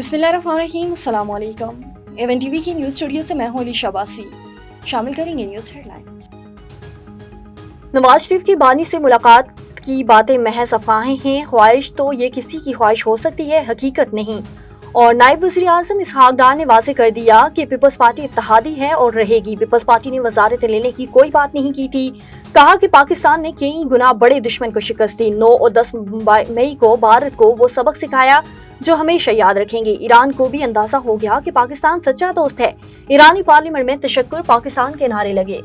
बिस्मिल्लाहिर्रहमानिर्रहीम, अस्सलाम वालेकुम। एवन टीवी की न्यूज़ स्टूडियो से मैं हूं अली शाबासी। शामिल करेंगे न्यूज़ हेडलाइंस। नवाज शरीफ की बानी से मुलाकात की बातें महज अफवाहें हैं। ख्वाहिश तो ये किसी की ख्वाहिश हो सकती है, हकीकत नहीं। और नायब वज़ीर आज़म इसहाक डार ने वाज़ेह कर दिया कि पीपल्स पार्टी इत्तेहादी है और रहेगी। पीपल्स पार्टी ने वज़ारत लेने की कोई बात नहीं की थी। कहा कि पाकिस्तान ने कई गुना बड़े दुश्मन को शिकस्त दी। 9 और 10 मई को भारत को वो सबक सिखाया जो हमेशा याद रखेंगे। ईरान को भी अंदाजा हो गया कि पाकिस्तान सच्चा दोस्त है। ईरानी पार्लियामेंट में तशक्कुर पाकिस्तान के नारे लगे।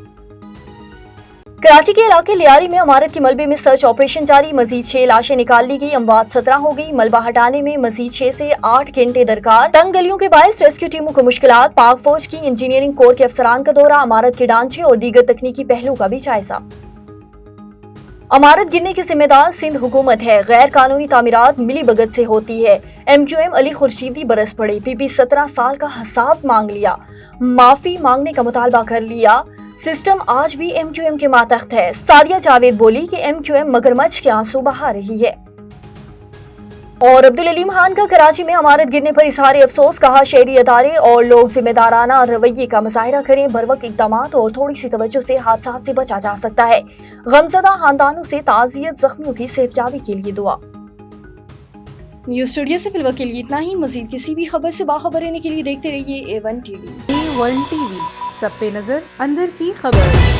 कराची के इलाके लियारी में अमारत के मलबे में सर्च ऑपरेशन जारी। मजीद 6 लाशें निकाल ली गई, अमवात 17 हो गई। मलबा हटाने में मजीद 6 से 8 घंटे दरकार। तंग गलियों के बायस रेस्क्यू टीमों को मुश्किलात। पाक फौज की इंजीनियरिंग कोर के अफसरान का दौरा। अमारत के ढांचे और दीगर तकनीकी पहलू का भी जायजा। अमारत गिरने की जिम्मेदार सिंध हुकूमत है। गैर कानूनी तामीरात मिली भगत से होती है। MQM अली खुर्शीदी बरस पड़े। PP 17 साल का हिसाब मांग लिया, माफी मांगने का मुतालबा कर लिया। सिस्टम आज भी MQM के मातहत है। सादिया जावेद बोली कि MQM मगरमच्छ के आंसू बहा रही है। और अब्दुल अलीम खान का कराची में अमारत गिरने पर इजहार अफसोस। कहा शहरी अदारे और लोग जिम्मेदाराना रवैये का मुजाहिरा करें। बरवक्त इक़दामात और थोड़ी सी तवज्जो से हादसा से बचा जा सकता है। गमज़दा खानदानों से ताज़ियत, जख्मियों की सेहतयाबी के लिए दुआ। न्यूज़ स्टूडियो से फिलहाल के लिए इतना ही। मजीद किसी भी खबर से बाखबर रहने के लिए देखते रहिए A1 TV। A1 TV, सब पे नजर, अंदर की खबर।